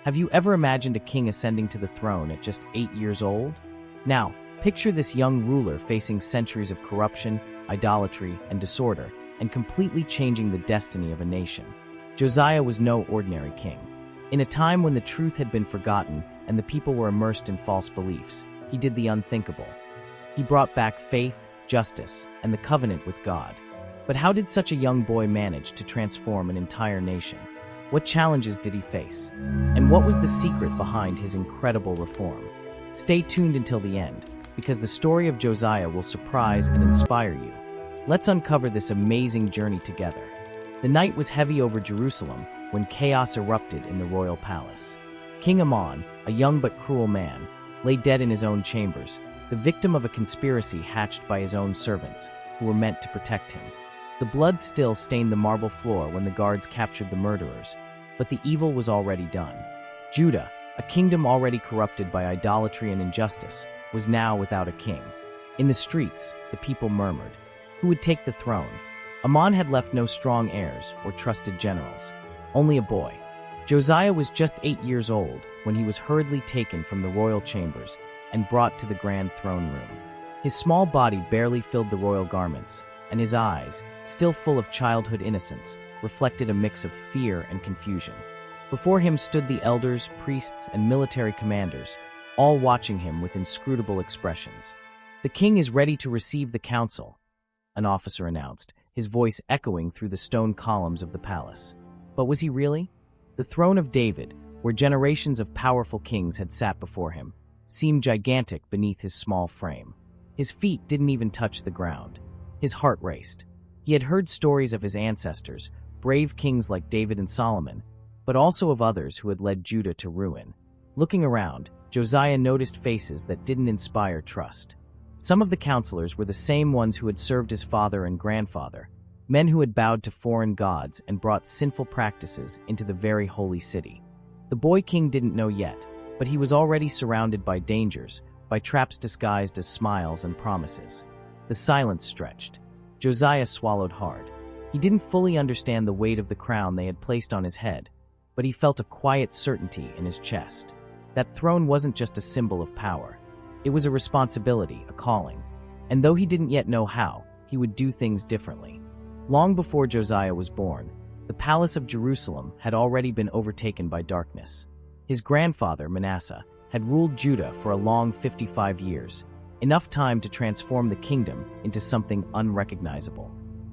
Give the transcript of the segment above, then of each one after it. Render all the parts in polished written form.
Have you ever imagined a king ascending to the throne at just 8 years old? Now, picture this young ruler facing centuries of corruption, idolatry, and disorder, and completely changing the destiny of a nation. Josiah was no ordinary king. In a time when the truth had been forgotten and the people were immersed in false beliefs, he did the unthinkable. He brought back faith, justice, and the covenant with God. But how did such a young boy manage to transform an entire nation? What challenges did he face? And what was the secret behind his incredible reform? Stay tuned until the end, because the story of Josiah will surprise and inspire you. Let's uncover this amazing journey together. The night was heavy over Jerusalem when chaos erupted in the royal palace. King Amon, a young but cruel man, lay dead in his own chambers, the victim of a conspiracy hatched by his own servants, who were meant to protect him. The blood still stained the marble floor when the guards captured the murderers, but the evil was already done. Judah, a kingdom already corrupted by idolatry and injustice, was now without a king. In the streets, the people murmured, who would take the throne? Amon had left no strong heirs or trusted generals, only a boy. Josiah was just 8 years old when he was hurriedly taken from the royal chambers and brought to the grand throne room. His small body barely filled the royal garments, and his eyes, still full of childhood innocence, reflected a mix of fear and confusion. Before him stood the elders, priests, and military commanders, all watching him with inscrutable expressions. "The king is ready to receive the council," an officer announced, his voice echoing through the stone columns of the palace. But was he really? The throne of David, where generations of powerful kings had sat before him, seemed gigantic beneath his small frame. His feet didn't even touch the ground. His heart raced. He had heard stories of his ancestors, brave kings like David and Solomon, but also of others who had led Judah to ruin. Looking around, Josiah noticed faces that didn't inspire trust. Some of the counselors were the same ones who had served his father and grandfather, men who had bowed to foreign gods and brought sinful practices into the very holy city. The boy king didn't know yet, but he was already surrounded by dangers, by traps disguised as smiles and promises. The silence stretched. Josiah swallowed hard. He didn't fully understand the weight of the crown they had placed on his head, but he felt a quiet certainty in his chest. That throne wasn't just a symbol of power. It was a responsibility, a calling. And though he didn't yet know how, he would do things differently. Long before Josiah was born, the palace of Jerusalem had already been overtaken by darkness. His grandfather, Manasseh, had ruled Judah for a long 55 years, enough time to transform the kingdom into something unrecognizable.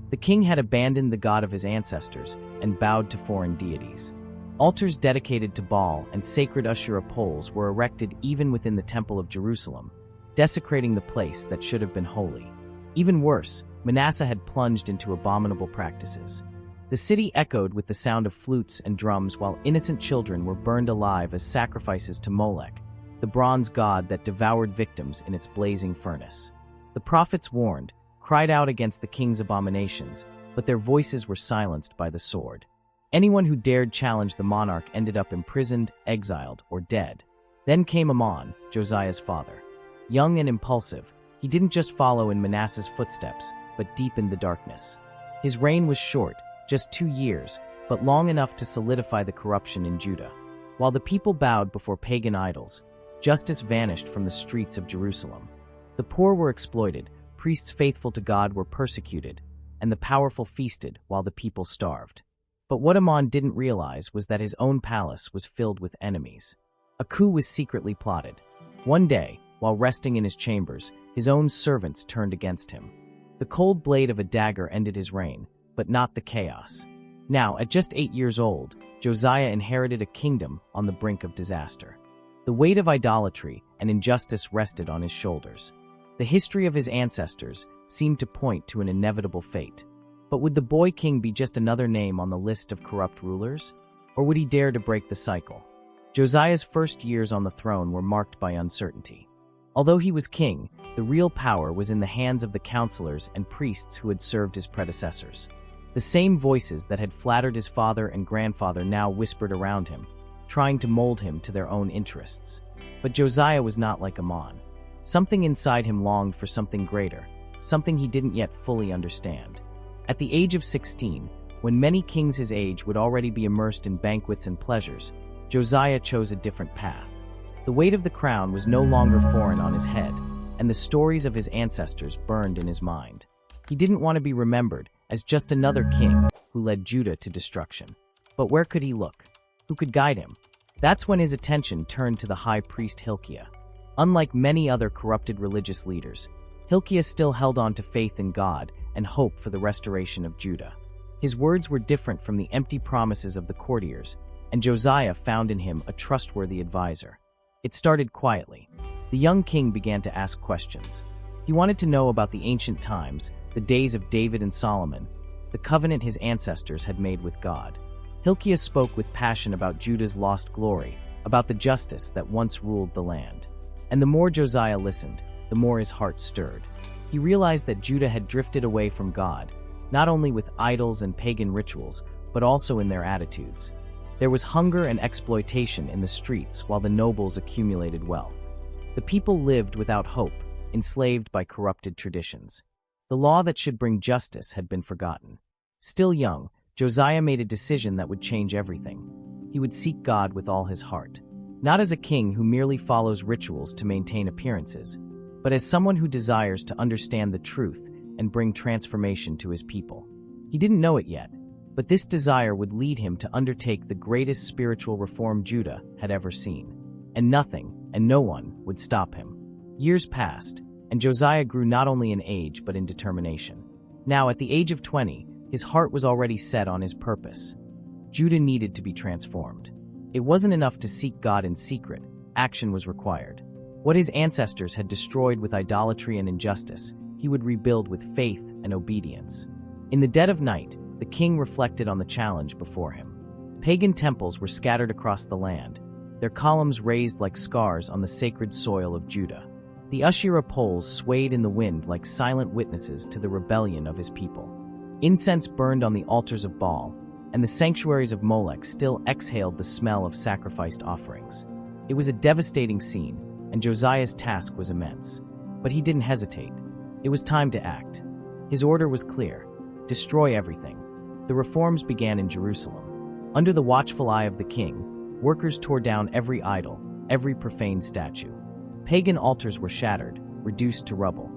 The king had abandoned the God of his ancestors and bowed to foreign deities. Altars dedicated to Baal and sacred Asherah poles were erected even within the Temple of Jerusalem, desecrating the place that should have been holy. Even worse, Manasseh had plunged into abominable practices. The city echoed with the sound of flutes and drums while innocent children were burned alive as sacrifices to Molech, the bronze god that devoured victims in its blazing furnace. The prophets warned, cried out against the king's abominations, but their voices were silenced by the sword. Anyone who dared challenge the monarch ended up imprisoned, exiled, or dead. Then came Amon, Josiah's father. Young and impulsive, he didn't just follow in Manasseh's footsteps, but deepened the darkness. His reign was short, just 2 years, but long enough to solidify the corruption in Judah. While the people bowed before pagan idols, justice vanished from the streets of Jerusalem. The poor were exploited, priests faithful to God were persecuted, and the powerful feasted while the people starved. But what Amon didn't realize was that his own palace was filled with enemies. A coup was secretly plotted. One day, while resting in his chambers, his own servants turned against him. The cold blade of a dagger ended his reign, but not the chaos. Now, at just 8 years old, Josiah inherited a kingdom on the brink of disaster. The weight of idolatry and injustice rested on his shoulders. The history of his ancestors seemed to point to an inevitable fate. But would the boy king be just another name on the list of corrupt rulers? Or would he dare to break the cycle? Josiah's first years on the throne were marked by uncertainty. Although he was king, the real power was in the hands of the counselors and priests who had served his predecessors. The same voices that had flattered his father and grandfather now whispered around him, trying to mold him to their own interests. But Josiah was not like Amon. Something inside him longed for something greater, something he didn't yet fully understand. At the age of 16, when many kings his age would already be immersed in banquets and pleasures, Josiah chose a different path. The weight of the crown was no longer foreign on his head, and the stories of his ancestors burned in his mind. He didn't want to be remembered as just another king who led Judah to destruction. But where could he look? Who could guide him? That's when his attention turned to the high priest Hilkiah. Unlike many other corrupted religious leaders, Hilkiah still held on to faith in God and hope for the restoration of Judah. His words were different from the empty promises of the courtiers, and Josiah found in him a trustworthy advisor. It started quietly. The young king began to ask questions. He wanted to know about the ancient times, the days of David and Solomon, the covenant his ancestors had made with God. Hilkiah spoke with passion about Judah's lost glory, about the justice that once ruled the land. And the more Josiah listened, the more his heart stirred. He realized that Judah had drifted away from God, not only with idols and pagan rituals, but also in their attitudes. There was hunger and exploitation in the streets while the nobles accumulated wealth. The people lived without hope, enslaved by corrupted traditions. The law that should bring justice had been forgotten. Still young, Josiah made a decision that would change everything. He would seek God with all his heart, not as a king who merely follows rituals to maintain appearances, but as someone who desires to understand the truth and bring transformation to his people. He didn't know it yet, but this desire would lead him to undertake the greatest spiritual reform Judah had ever seen. And nothing and no one would stop him. Years passed, and Josiah grew not only in age but in determination. Now, at the age of 20, his heart was already set on his purpose. Judah needed to be transformed. It wasn't enough to seek God in secret. Action was required. What his ancestors had destroyed with idolatry and injustice, he would rebuild with faith and obedience. In the dead of night, the king reflected on the challenge before him. Pagan temples were scattered across the land, their columns raised like scars on the sacred soil of Judah. The Asherah poles swayed in the wind like silent witnesses to the rebellion of his people. Incense burned on the altars of Baal, and the sanctuaries of Molech still exhaled the smell of sacrificed offerings. It was a devastating scene, and Josiah's task was immense. But he didn't hesitate. It was time to act. His order was clear: destroy everything. The reforms began in Jerusalem. Under the watchful eye of the king, workers tore down every idol, every profane statue. Pagan altars were shattered, reduced to rubble.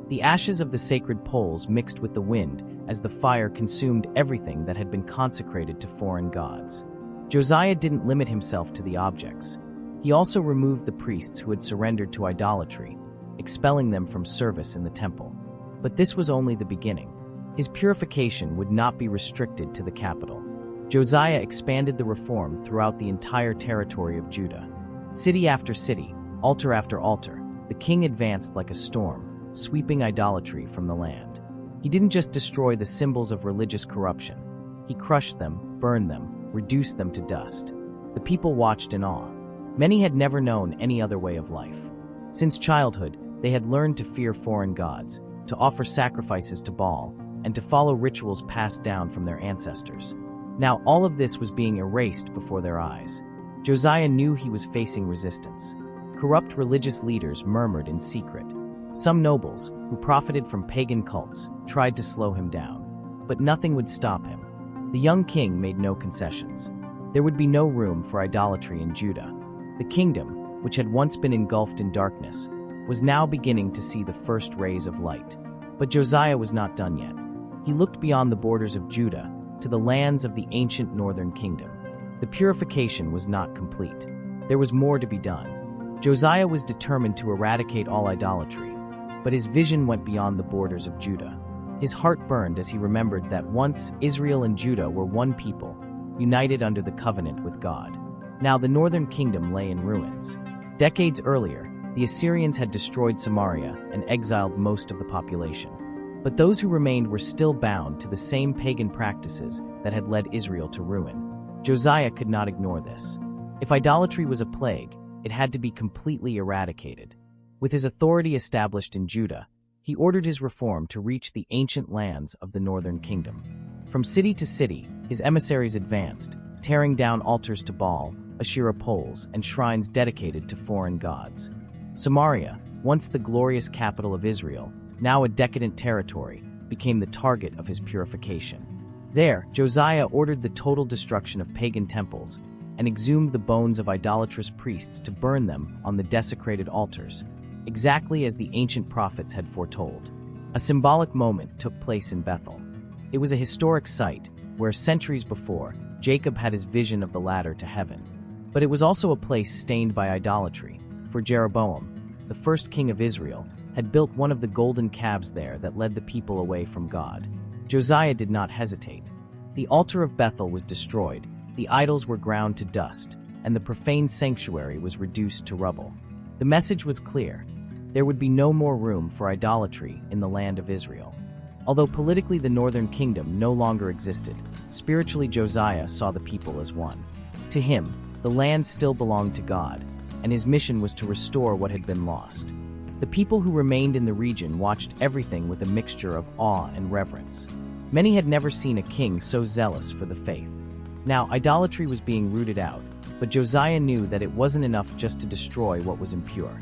The ashes of the sacred poles mixed with the wind as the fire consumed everything that had been consecrated to foreign gods. Josiah didn't limit himself to the objects. He also removed the priests who had surrendered to idolatry, expelling them from service in the temple. But this was only the beginning. His purification would not be restricted to the capital. Josiah expanded the reform throughout the entire territory of Judah. City after city, altar after altar, the king advanced like a storm, sweeping idolatry from the land. He didn't just destroy the symbols of religious corruption. He crushed them, burned them, reduced them to dust. The people watched in awe. Many had never known any other way of life. Since childhood, they had learned to fear foreign gods, to offer sacrifices to Baal, and to follow rituals passed down from their ancestors. Now all of this was being erased before their eyes. Josiah knew he was facing resistance. Corrupt religious leaders murmured in secret. Some nobles, who profited from pagan cults, tried to slow him down. But nothing would stop him. The young king made no concessions. There would be no room for idolatry in Judah. The kingdom, which had once been engulfed in darkness, was now beginning to see the first rays of light. But Josiah was not done yet. He looked beyond the borders of Judah to the lands of the ancient northern kingdom. The purification was not complete. There was more to be done. Josiah was determined to eradicate all idolatry, but his vision went beyond the borders of Judah. His heart burned as he remembered that once Israel and Judah were one people, united under the covenant with God. Now the northern kingdom lay in ruins. Decades earlier, the Assyrians had destroyed Samaria and exiled most of the population. But those who remained were still bound to the same pagan practices that had led Israel to ruin. Josiah could not ignore this. If idolatry was a plague, it had to be completely eradicated. With his authority established in Judah, he ordered his reform to reach the ancient lands of the northern kingdom. From city to city, his emissaries advanced, tearing down altars to Baal, Asherah poles, and shrines dedicated to foreign gods. Samaria, once the glorious capital of Israel, now a decadent territory, became the target of his purification. There, Josiah ordered the total destruction of pagan temples, and exhumed the bones of idolatrous priests to burn them on the desecrated altars, exactly as the ancient prophets had foretold. A symbolic moment took place in Bethel. It was a historic site where, centuries before, Jacob had his vision of the ladder to heaven. But it was also a place stained by idolatry, for Jeroboam, the first king of Israel, had built one of the golden calves there that led the people away from God. Josiah did not hesitate. The altar of Bethel was destroyed, the idols were ground to dust, and the profane sanctuary was reduced to rubble. The message was clear. There would be no more room for idolatry in the land of Israel. Although politically the northern kingdom no longer existed, spiritually Josiah saw the people as one. To him, the land still belonged to God, and his mission was to restore what had been lost. The people who remained in the region watched everything with a mixture of awe and reverence. Many had never seen a king so zealous for the faith. Now, idolatry was being rooted out, but Josiah knew that it wasn't enough just to destroy what was impure.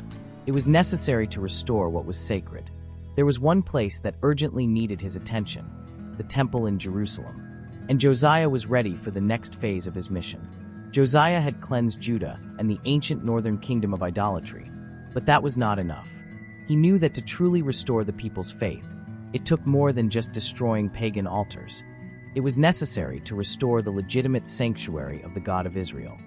It was necessary to restore what was sacred. There was one place that urgently needed his attention, the temple in Jerusalem. And Josiah was ready for the next phase of his mission. Josiah had cleansed Judah and the ancient northern kingdom of idolatry, but that was not enough. He knew that to truly restore the people's faith, it took more than just destroying pagan altars. It was necessary to restore the legitimate sanctuary of the God of Israel.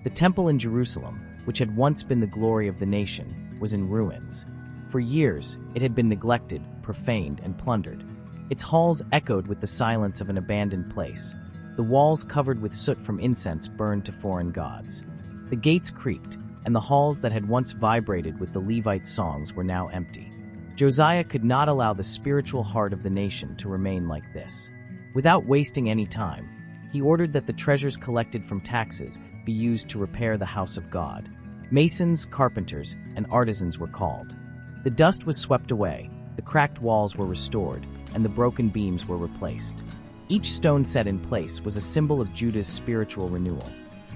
The temple in Jerusalem, which had once been the glory of the nation, was in ruins. For years, it had been neglected, profaned, and plundered. Its halls echoed with the silence of an abandoned place. The walls covered with soot from incense burned to foreign gods. The gates creaked, and the halls that had once vibrated with the Levite songs were now empty. Josiah could not allow the spiritual heart of the nation to remain like this. Without wasting any time, he ordered that the treasures collected from taxes be used to repair the house of God. Masons, carpenters, and artisans were called. The dust was swept away, the cracked walls were restored, and the broken beams were replaced. Each stone set in place was a symbol of Judah's spiritual renewal.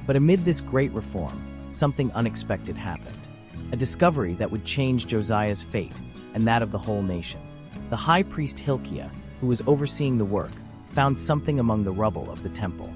But amid this great reform, something unexpected happened. A discovery that would change Josiah's fate and that of the whole nation. The high priest Hilkiah, who was overseeing the work, found something among the rubble of the temple.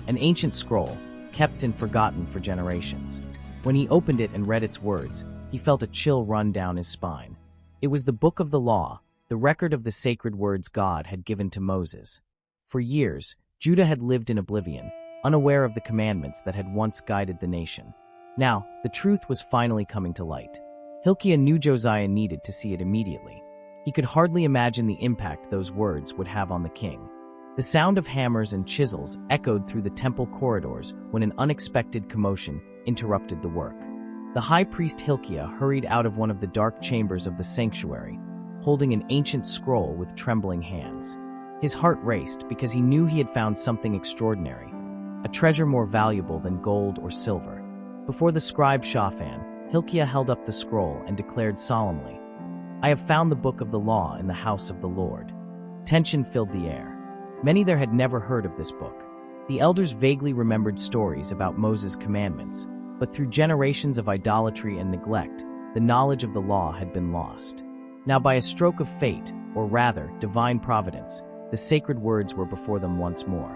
An ancient scroll, kept and forgotten for generations. When he opened it and read its words, he felt a chill run down his spine. It was the book of the law, the record of the sacred words God had given to Moses. For years, Judah had lived in oblivion, unaware of the commandments that had once guided the nation. Now, the truth was finally coming to light. Hilkiah knew Josiah needed to see it immediately. He could hardly imagine the impact those words would have on the king. The sound of hammers and chisels echoed through the temple corridors when an unexpected commotion interrupted the work. The high priest Hilkiah hurried out of one of the dark chambers of the sanctuary, holding an ancient scroll with trembling hands. His heart raced because he knew he had found something extraordinary, a treasure more valuable than gold or silver. Before the scribe Shaphan, Hilkiah held up the scroll and declared solemnly, "I have found the book of the law in the house of the Lord." Tension filled the air. Many there had never heard of this book. The elders vaguely remembered stories about Moses' commandments, but through generations of idolatry and neglect, the knowledge of the law had been lost. Now by a stroke of fate, or rather, divine providence, the sacred words were before them once more.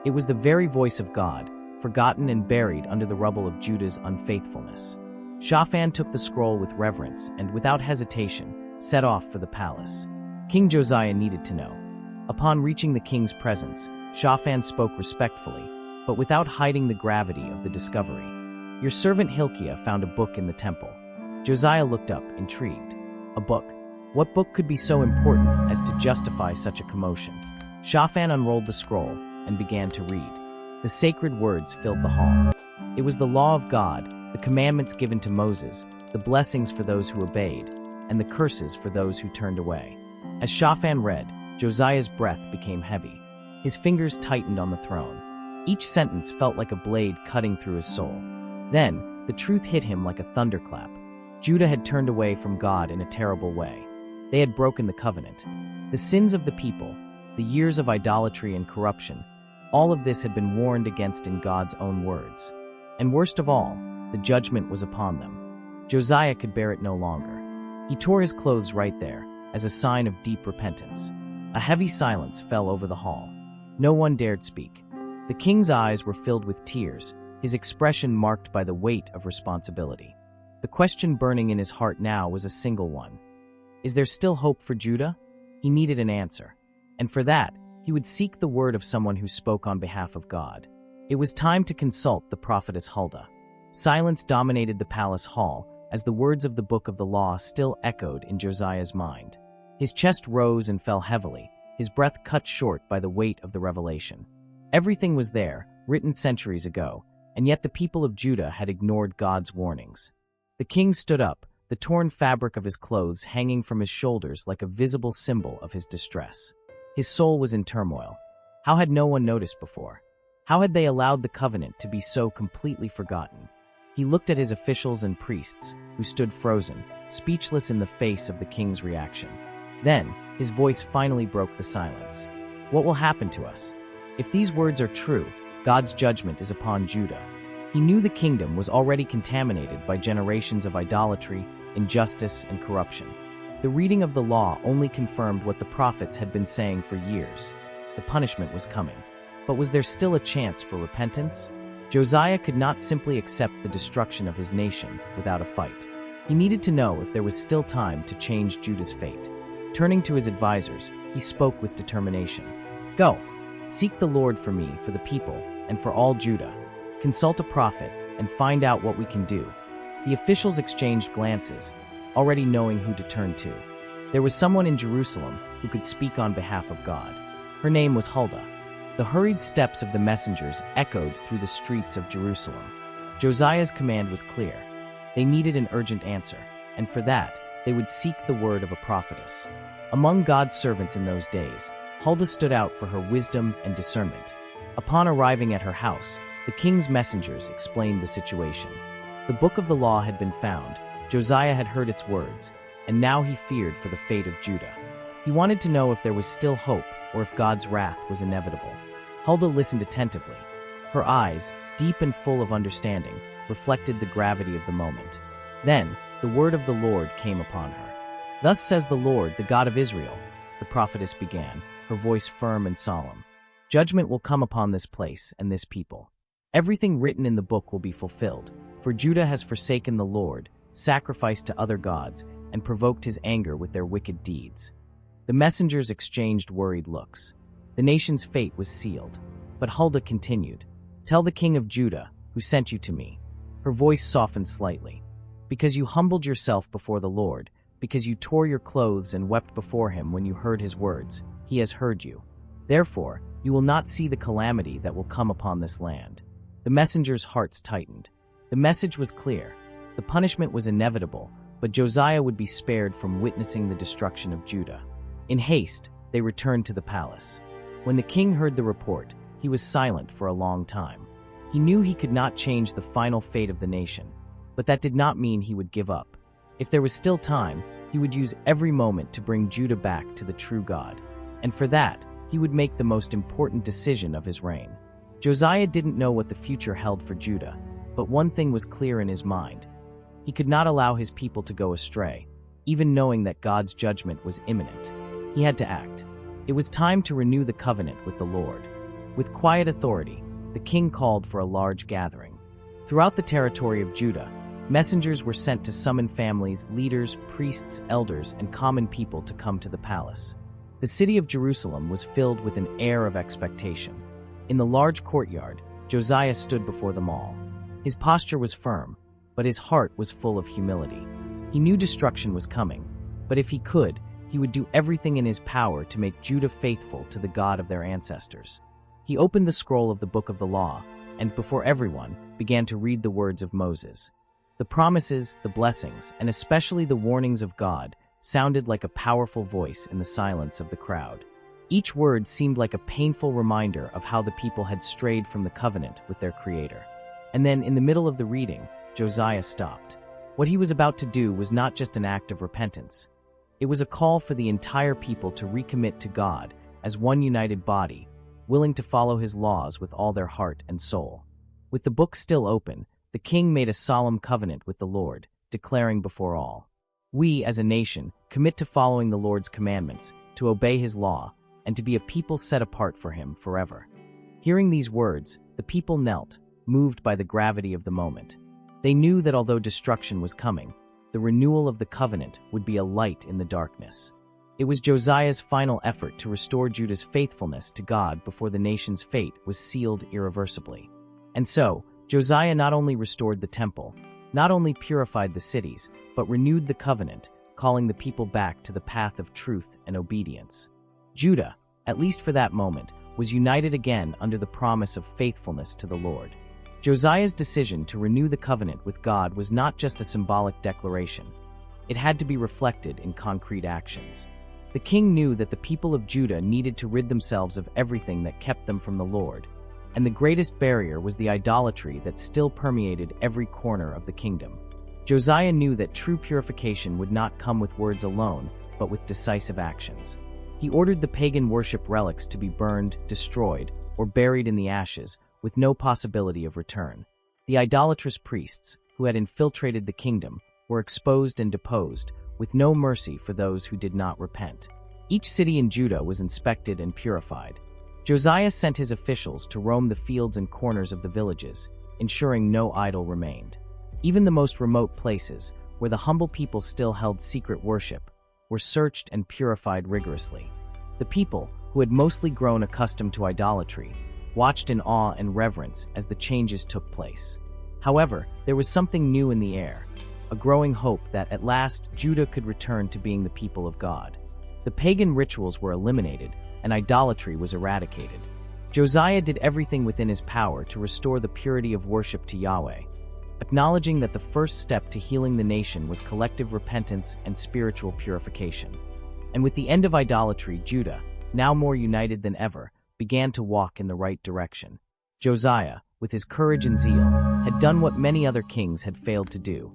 It was the very voice of God, forgotten and buried under the rubble of Judah's unfaithfulness. Shaphan took the scroll with reverence and, without hesitation, set off for the palace. King Josiah needed to know. Upon reaching the king's presence, Shaphan spoke respectfully, but without hiding the gravity of the discovery. "Your servant Hilkiah found a book in the temple." Josiah looked up, intrigued. A book? What book could be so important as to justify such a commotion? Shaphan unrolled the scroll and began to read. The sacred words filled the hall. It was the law of God, the commandments given to Moses, the blessings for those who obeyed, and the curses for those who turned away. As Shaphan read, Josiah's breath became heavy. His fingers tightened on the throne. Each sentence felt like a blade cutting through his soul. Then, the truth hit him like a thunderclap. Judah had turned away from God in a terrible way. They had broken the covenant. The sins of the people, the years of idolatry and corruption, all of this had been warned against in God's own words. And worst of all, the judgment was upon them. Josiah could bear it no longer. He tore his clothes right there, as a sign of deep repentance. A heavy silence fell over the hall. No one dared speak. The king's eyes were filled with tears, his expression marked by the weight of responsibility. The question burning in his heart now was a single one. Is there still hope for Judah? He needed an answer. And for that, he would seek the word of someone who spoke on behalf of God. It was time to consult the prophetess Huldah. Silence dominated the palace hall as the words of the book of the law still echoed in Josiah's mind. His chest rose and fell heavily, his breath cut short by the weight of the revelation. Everything was there, written centuries ago, and yet the people of Judah had ignored God's warnings. The king stood up, the torn fabric of his clothes hanging from his shoulders like a visible symbol of his distress. His soul was in turmoil. How had no one noticed before? How had they allowed the covenant to be so completely forgotten? He looked at his officials and priests, who stood frozen, speechless in the face of the king's reaction. Then, his voice finally broke the silence. What will happen to us? If these words are true, God's judgment is upon Judah. He knew the kingdom was already contaminated by generations of idolatry, injustice, and corruption. The reading of the law only confirmed what the prophets had been saying for years. The punishment was coming. But was there still a chance for repentance? Josiah could not simply accept the destruction of his nation without a fight. He needed to know if there was still time to change Judah's fate. Turning to his advisors, he spoke with determination. Go, seek the Lord for me, for the people, and for all Judah. Consult a prophet and find out what we can do. The officials exchanged glances, already knowing who to turn to. There was someone in Jerusalem who could speak on behalf of God. Her name was Huldah. The hurried steps of the messengers echoed through the streets of Jerusalem. Josiah's command was clear. They needed an urgent answer, and for that, they would seek the word of a prophetess. Among God's servants in those days, Huldah stood out for her wisdom and discernment. Upon arriving at her house, the king's messengers explained the situation. The book of the law had been found, Josiah had heard its words, and now he feared for the fate of Judah. He wanted to know if there was still hope or if God's wrath was inevitable. Huldah listened attentively. Her eyes, deep and full of understanding, reflected the gravity of the moment. Then, the word of the Lord came upon her. Thus says the Lord, the God of Israel, the prophetess began, her voice firm and solemn. Judgment will come upon this place and this people. Everything written in the book will be fulfilled, for Judah has forsaken the Lord, sacrificed to other gods, and provoked his anger with their wicked deeds. The messengers exchanged worried looks. The nation's fate was sealed. But Huldah continued, Tell the king of Judah, who sent you to me. Her voice softened slightly. Because you humbled yourself before the Lord, because you tore your clothes and wept before him when you heard his words, he has heard you. Therefore, you will not see the calamity that will come upon this land. The messengers' hearts tightened. The message was clear. The punishment was inevitable, but Josiah would be spared from witnessing the destruction of Judah. In haste, they returned to the palace. When the king heard the report, he was silent for a long time. He knew he could not change the final fate of the nation, but that did not mean he would give up. If there was still time, he would use every moment to bring Judah back to the true God. And for that, he would make the most important decision of his reign. Josiah didn't know what the future held for Judah, but one thing was clear in his mind. He could not allow his people to go astray, even knowing that God's judgment was imminent. He had to act. It was time to renew the covenant with the Lord. With quiet authority, the king called for a large gathering. Throughout the territory of Judah, messengers were sent to summon families, leaders, priests, elders, and common people to come to the palace. The city of Jerusalem was filled with an air of expectation. In the large courtyard, Josiah stood before them all. His posture was firm, but his heart was full of humility. He knew destruction was coming, but if he could, he would do everything in his power to make Judah faithful to the God of their ancestors. He opened the scroll of the book of the law, and before everyone, began to read the words of Moses. The promises, the blessings, and especially the warnings of God sounded like a powerful voice in the silence of the crowd. Each word seemed like a painful reminder of how the people had strayed from the covenant with their Creator. And then, in the middle of the reading, Josiah stopped. What he was about to do was not just an act of repentance. It was a call for the entire people to recommit to God as one united body, willing to follow his laws with all their heart and soul. With the book still open, the king made a solemn covenant with the Lord, declaring before all, "We, as a nation, commit to following the Lord's commandments, to obey his law, and to be a people set apart for him forever." Hearing these words, the people knelt, moved by the gravity of the moment. They knew that although destruction was coming, the renewal of the covenant would be a light in the darkness. It was Josiah's final effort to restore Judah's faithfulness to God before the nation's fate was sealed irreversibly. And so, Josiah not only restored the temple, not only purified the cities, but renewed the covenant, calling the people back to the path of truth and obedience. Judah, at least for that moment, was united again under the promise of faithfulness to the Lord. Josiah's decision to renew the covenant with God was not just a symbolic declaration. It had to be reflected in concrete actions. The king knew that the people of Judah needed to rid themselves of everything that kept them from the Lord, and the greatest barrier was the idolatry that still permeated every corner of the kingdom. Josiah knew that true purification would not come with words alone, but with decisive actions. He ordered the pagan worship relics to be burned, destroyed, or buried in the ashes, with no possibility of return. The idolatrous priests, who had infiltrated the kingdom, were exposed and deposed, with no mercy for those who did not repent. Each city in Judah was inspected and purified. Josiah sent his officials to roam the fields and corners of the villages, ensuring no idol remained. Even the most remote places, where the humble people still held secret worship, were searched and purified rigorously. The people, who had mostly grown accustomed to idolatry, watched in awe and reverence as the changes took place. However, there was something new in the air, a growing hope that at last Judah could return to being the people of God. The pagan rituals were eliminated, and idolatry was eradicated. Josiah did everything within his power to restore the purity of worship to Yahweh, acknowledging that the first step to healing the nation was collective repentance and spiritual purification. And with the end of idolatry, Judah, now more united than ever, began to walk in the right direction. Josiah, with his courage and zeal, had done what many other kings had failed to do: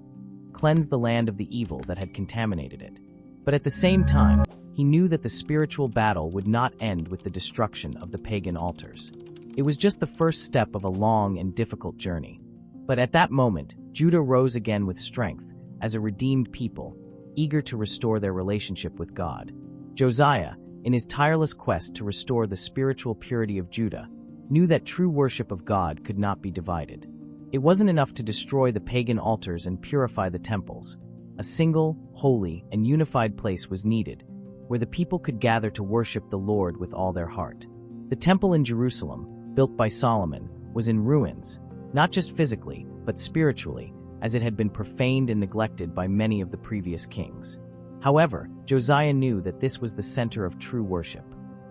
cleanse the land of the evil that had contaminated it. But at the same time, he knew that the spiritual battle would not end with the destruction of the pagan altars. It was just the first step of a long and difficult journey. But at that moment, Judah rose again with strength, as a redeemed people, eager to restore their relationship with God. Josiah, in his tireless quest to restore the spiritual purity of Judah, knew that true worship of God could not be divided. It wasn't enough to destroy the pagan altars and purify the temples. A single, holy, and unified place was needed, where the people could gather to worship the Lord with all their heart. The temple in Jerusalem, built by Solomon, was in ruins, not just physically, but spiritually, as it had been profaned and neglected by many of the previous kings. However, Josiah knew that this was the center of true worship.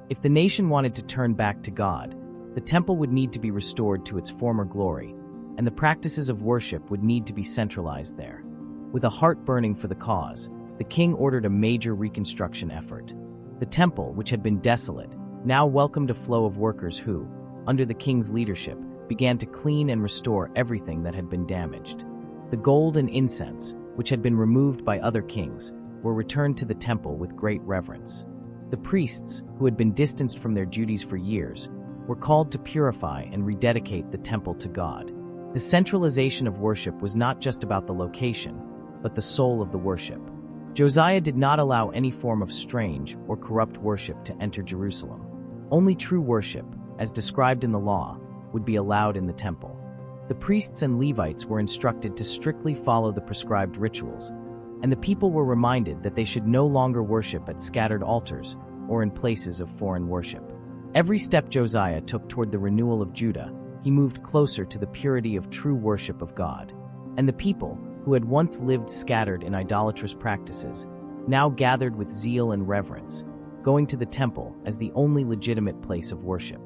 If the nation wanted to turn back to God, the temple would need to be restored to its former glory, and the practices of worship would need to be centralized there. With a heart burning for the cause, the king ordered a major reconstruction effort. The temple, which had been desolate, now welcomed a flow of workers who, under the king's leadership, began to clean and restore everything that had been damaged. The gold and incense, which had been removed by other kings, were returned to the temple with great reverence. The priests, who had been distanced from their duties for years, were called to purify and rededicate the temple to God. The centralization of worship was not just about the location, but the soul of the worship. Josiah did not allow any form of strange or corrupt worship to enter Jerusalem. Only true worship, as described in the law, would be allowed in the temple. The priests and Levites were instructed to strictly follow the prescribed rituals, and the people were reminded that they should no longer worship at scattered altars or in places of foreign worship. Every step Josiah took toward the renewal of Judah, he moved closer to the purity of true worship of God. And the people, who had once lived scattered in idolatrous practices, now gathered with zeal and reverence, going to the temple as the only legitimate place of worship.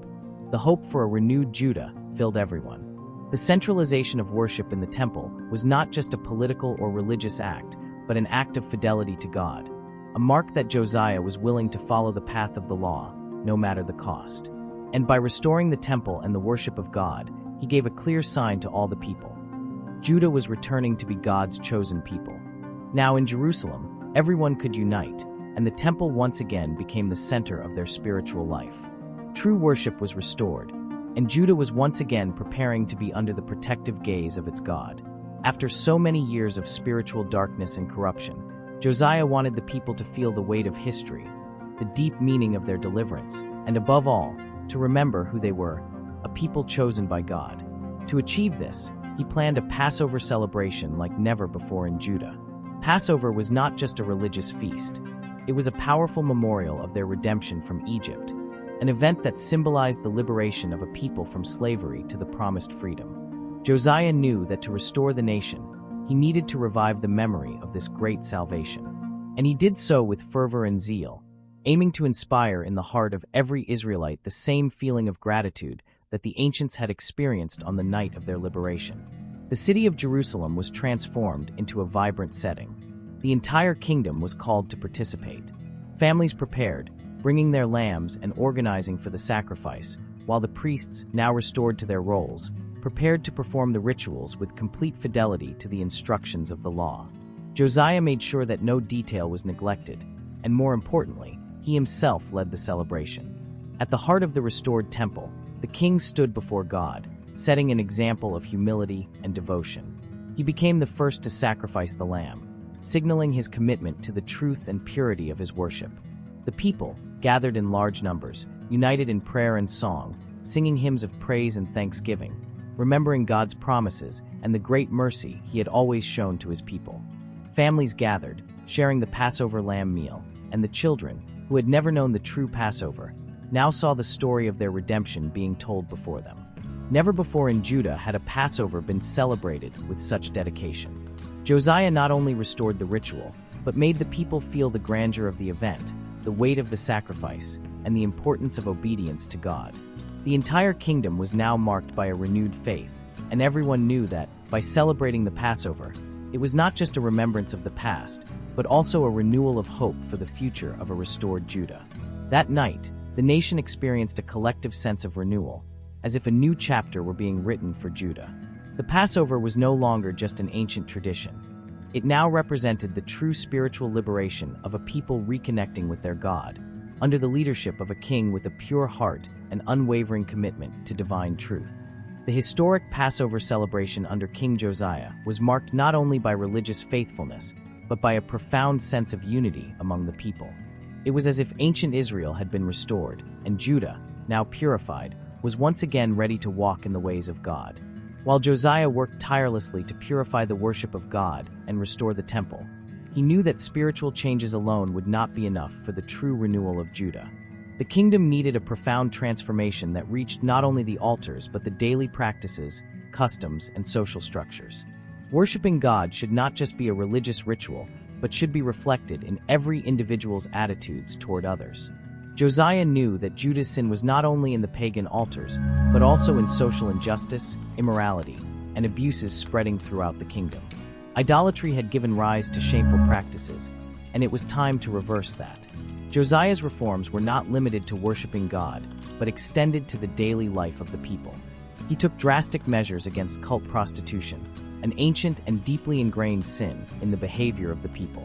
The hope for a renewed Judah filled everyone. The centralization of worship in the temple was not just a political or religious act, but an act of fidelity to God, a mark that Josiah was willing to follow the path of the law, no matter the cost. And by restoring the temple and the worship of God, he gave a clear sign to all the people. Judah was returning to be God's chosen people. Now in Jerusalem, everyone could unite, and the temple once again became the center of their spiritual life. True worship was restored, and Judah was once again preparing to be under the protective gaze of its God. After so many years of spiritual darkness and corruption, Josiah wanted the people to feel the weight of history, the deep meaning of their deliverance, and above all, to remember who they were, a people chosen by God. To achieve this, he planned a Passover celebration like never before in Judah. Passover was not just a religious feast. It was a powerful memorial of their redemption from Egypt, an event that symbolized the liberation of a people from slavery to the promised freedom. Josiah knew that to restore the nation, he needed to revive the memory of this great salvation. And he did so with fervor and zeal, aiming to inspire in the heart of every Israelite the same feeling of gratitude that the ancients had experienced on the night of their liberation. The city of Jerusalem was transformed into a vibrant setting. The entire kingdom was called to participate. Families prepared, bringing their lambs and organizing for the sacrifice, while the priests, now restored to their roles, prepared to perform the rituals with complete fidelity to the instructions of the law. Josiah made sure that no detail was neglected, and more importantly, he himself led the celebration. At the heart of the restored temple, the king stood before God, setting an example of humility and devotion. He became the first to sacrifice the lamb, signaling his commitment to the truth and purity of his worship. The people, gathered in large numbers, united in prayer and song, singing hymns of praise and thanksgiving, remembering God's promises and the great mercy he had always shown to his people. Families gathered, sharing the Passover lamb meal, and the children, who had never known the true Passover, now saw the story of their redemption being told before them. Never before in Judah had a Passover been celebrated with such dedication. Josiah not only restored the ritual, but made the people feel the grandeur of the event, the weight of the sacrifice, and the importance of obedience to God. The entire kingdom was now marked by a renewed faith, and everyone knew that, by celebrating the Passover, it was not just a remembrance of the past, but also a renewal of hope for the future of a restored Judah. That night, the nation experienced a collective sense of renewal, as if a new chapter were being written for Judah. The Passover was no longer just an ancient tradition. It now represented the true spiritual liberation of a people reconnecting with their God, under the leadership of a king with a pure heart and unwavering commitment to divine truth. The historic Passover celebration under King Josiah was marked not only by religious faithfulness, but by a profound sense of unity among the people. It was as if ancient Israel had been restored, and Judah, now purified, was once again ready to walk in the ways of God. While Josiah worked tirelessly to purify the worship of God and restore the temple, he knew that spiritual changes alone would not be enough for the true renewal of Judah. The kingdom needed a profound transformation that reached not only the altars but the daily practices, customs, and social structures. Worshipping God should not just be a religious ritual, but should be reflected in every individual's attitudes toward others. Josiah knew that Judah's sin was not only in the pagan altars, but also in social injustice, immorality, and abuses spreading throughout the kingdom. Idolatry had given rise to shameful practices, and it was time to reverse that. Josiah's reforms were not limited to worshiping God, but extended to the daily life of the people. He took drastic measures against cult prostitution, an ancient and deeply ingrained sin in the behavior of the people.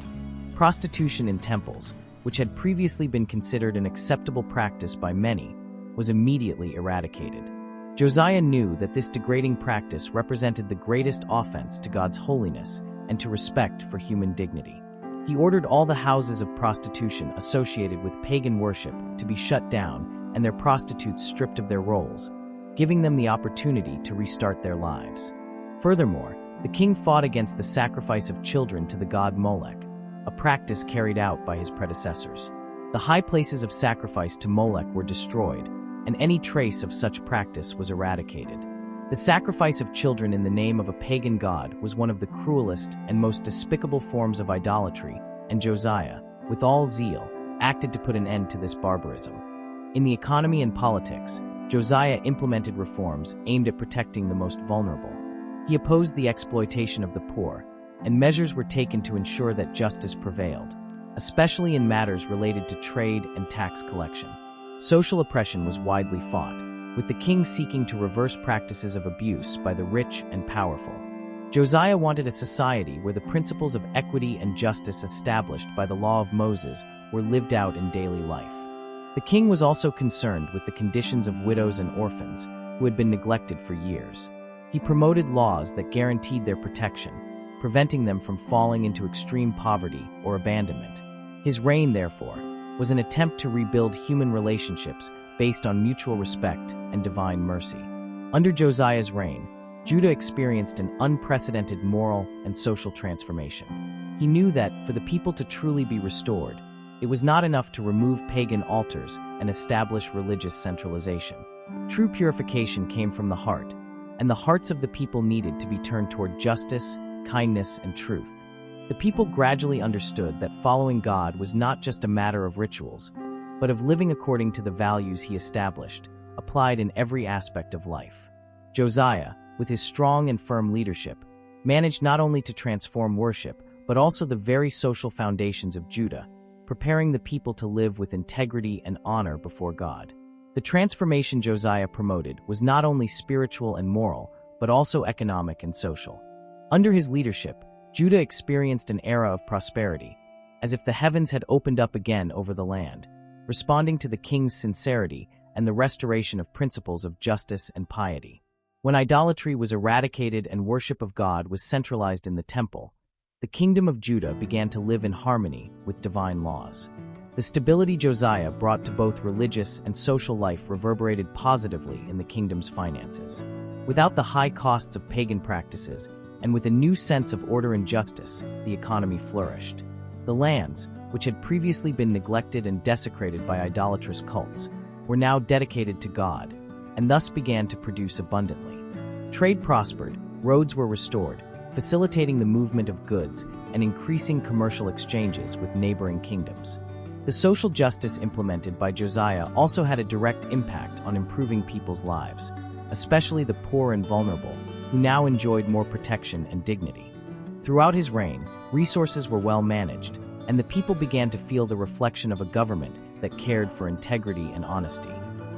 Prostitution in temples, which had previously been considered an acceptable practice by many, was immediately eradicated. Josiah knew that this degrading practice represented the greatest offense to God's holiness and to respect for human dignity. He ordered all the houses of prostitution associated with pagan worship to be shut down and their prostitutes stripped of their roles, giving them the opportunity to restart their lives. Furthermore, the king fought against the sacrifice of children to the god Molech, a practice carried out by his predecessors. The high places of sacrifice to Molech were destroyed, and any trace of such practice was eradicated. The sacrifice of children in the name of a pagan god was one of the cruelest and most despicable forms of idolatry, and Josiah, with all zeal, acted to put an end to this barbarism. In the economy and politics, Josiah implemented reforms aimed at protecting the most vulnerable. He opposed the exploitation of the poor, and measures were taken to ensure that justice prevailed, especially in matters related to trade and tax collection. Social oppression was widely fought, with the king seeking to reverse practices of abuse by the rich and powerful. Josiah wanted a society where the principles of equity and justice established by the law of Moses were lived out in daily life. The king was also concerned with the conditions of widows and orphans who had been neglected for years. He promoted laws that guaranteed their protection, preventing them from falling into extreme poverty or abandonment. His reign, therefore, was an attempt to rebuild human relationships based on mutual respect and divine mercy. Under Josiah's reign, Judah experienced an unprecedented moral and social transformation. He knew that, for the people to truly be restored, it was not enough to remove pagan altars and establish religious centralization. True purification came from the heart, and the hearts of the people needed to be turned toward justice, kindness, and truth. The people gradually understood that following God was not just a matter of rituals, but of living according to the values he established, applied in every aspect of life. Josiah, with his strong and firm leadership, managed not only to transform worship, but also the very social foundations of Judah, preparing the people to live with integrity and honor before God. The transformation Josiah promoted was not only spiritual and moral, but also economic and social. Under his leadership, Judah experienced an era of prosperity, as if the heavens had opened up again over the land, responding to the king's sincerity and the restoration of principles of justice and piety. When idolatry was eradicated and worship of God was centralized in the temple, the kingdom of Judah began to live in harmony with divine laws. The stability Josiah brought to both religious and social life reverberated positively in the kingdom's finances. Without the high costs of pagan practices, and with a new sense of order and justice, the economy flourished. The lands, which had previously been neglected and desecrated by idolatrous cults, were now dedicated to God, and thus began to produce abundantly. Trade prospered, roads were restored, facilitating the movement of goods and increasing commercial exchanges with neighboring kingdoms. The social justice implemented by Josiah also had a direct impact on improving people's lives, especially the poor and vulnerable, who now enjoyed more protection and dignity. Throughout his reign, resources were well managed, and the people began to feel the reflection of a government that cared for integrity and honesty.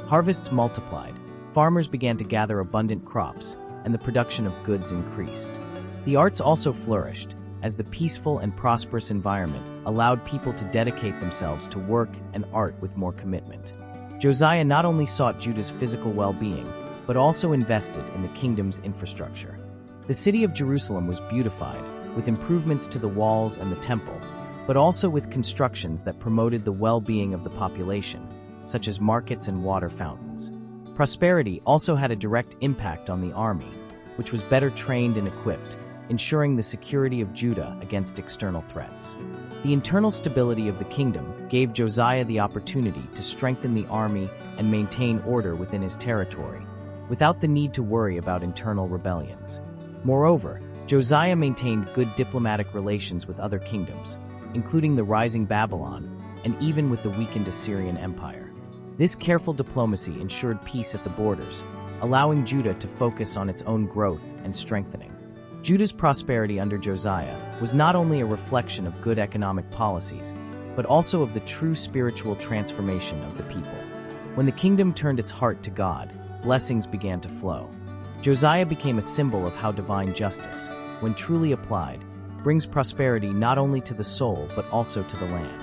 Harvests multiplied, farmers began to gather abundant crops, and the production of goods increased. The arts also flourished, as the peaceful and prosperous environment allowed people to dedicate themselves to work and art with more commitment. Josiah not only sought Judah's physical well-being, but also invested in the kingdom's infrastructure. The city of Jerusalem was beautified, with improvements to the walls and the temple, but also with constructions that promoted the well-being of the population, such as markets and water fountains. Prosperity also had a direct impact on the army, which was better trained and equipped, ensuring the security of Judah against external threats. The internal stability of the kingdom gave Josiah the opportunity to strengthen the army and maintain order within his territory, without the need to worry about internal rebellions. Moreover, Josiah maintained good diplomatic relations with other kingdoms, including the rising Babylon, and even with the weakened Assyrian Empire. This careful diplomacy ensured peace at the borders, allowing Judah to focus on its own growth and strengthening. Judah's prosperity under Josiah was not only a reflection of good economic policies, but also of the true spiritual transformation of the people. When the kingdom turned its heart to God, blessings began to flow. Josiah became a symbol of how divine justice, when truly applied, brings prosperity not only to the soul but also to the land.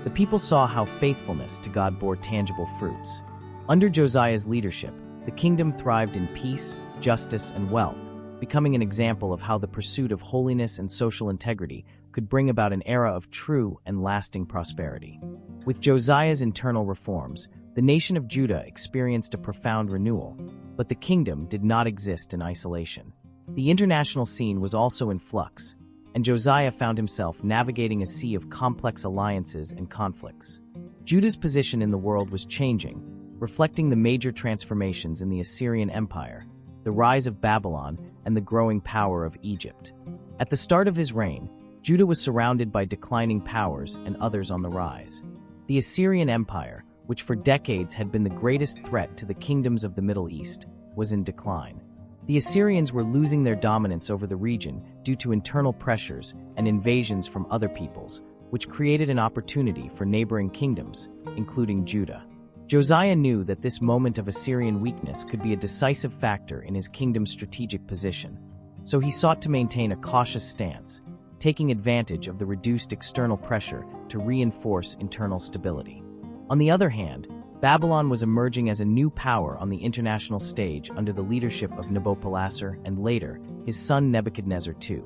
The people saw how faithfulness to God bore tangible fruits. Under Josiah's leadership, the kingdom thrived in peace, justice, and wealth, becoming an example of how the pursuit of holiness and social integrity could bring about an era of true and lasting prosperity. With Josiah's internal reforms, the nation of Judah experienced a profound renewal, but the kingdom did not exist in isolation. The international scene was also in flux, and Josiah found himself navigating a sea of complex alliances and conflicts. Judah's position in the world was changing, reflecting the major transformations in the Assyrian Empire, the rise of Babylon, and the growing power of Egypt. At the start of his reign, Judah was surrounded by declining powers and others on the rise. The Assyrian Empire, which for decades had been the greatest threat to the kingdoms of the Middle East, was in decline. The Assyrians were losing their dominance over the region due to internal pressures and invasions from other peoples, which created an opportunity for neighboring kingdoms, including Judah. Josiah knew that this moment of Assyrian weakness could be a decisive factor in his kingdom's strategic position, so he sought to maintain a cautious stance, taking advantage of the reduced external pressure to reinforce internal stability. On the other hand, Babylon was emerging as a new power on the international stage under the leadership of Nabopolassar and later, his son Nebuchadnezzar II.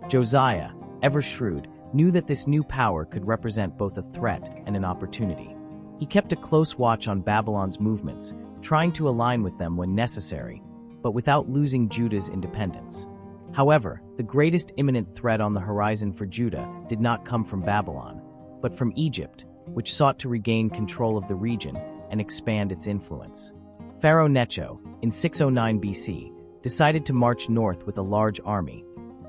Josiah, ever shrewd, knew that this new power could represent both a threat and an opportunity. He kept a close watch on Babylon's movements, trying to align with them when necessary, but without losing Judah's independence. However, the greatest imminent threat on the horizon for Judah did not come from Babylon, but from Egypt, which sought to regain control of the region and expand its influence. Pharaoh Necho, in 609 BC, decided to march north with a large army,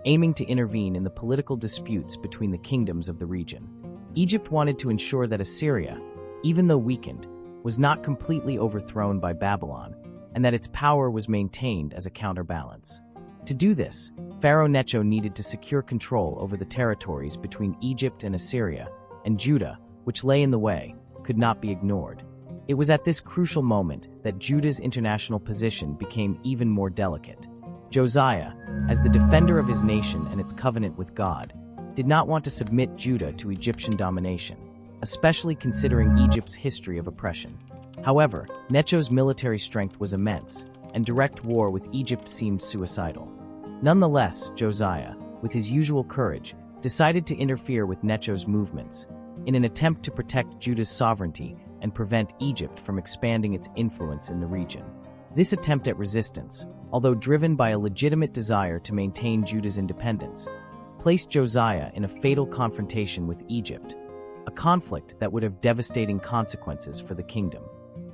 aiming to intervene in the political disputes between the kingdoms of the region. Egypt wanted to ensure that Assyria, even though weakened, was not completely overthrown by Babylon, and that its power was maintained as a counterbalance. To do this, Pharaoh Necho needed to secure control over the territories between Egypt and Assyria, and Judah, which lay in the way, could not be ignored. It was at this crucial moment that Judah's international position became even more delicate. Josiah, as the defender of his nation and its covenant with God, did not want to submit Judah to Egyptian domination, especially considering Egypt's history of oppression. However, Necho's military strength was immense, and direct war with Egypt seemed suicidal. Nonetheless, Josiah, with his usual courage, decided to interfere with Necho's movements, in an attempt to protect Judah's sovereignty and prevent Egypt from expanding its influence in the region. This attempt at resistance, although driven by a legitimate desire to maintain Judah's independence, placed Josiah in a fatal confrontation with Egypt, a conflict that would have devastating consequences for the kingdom.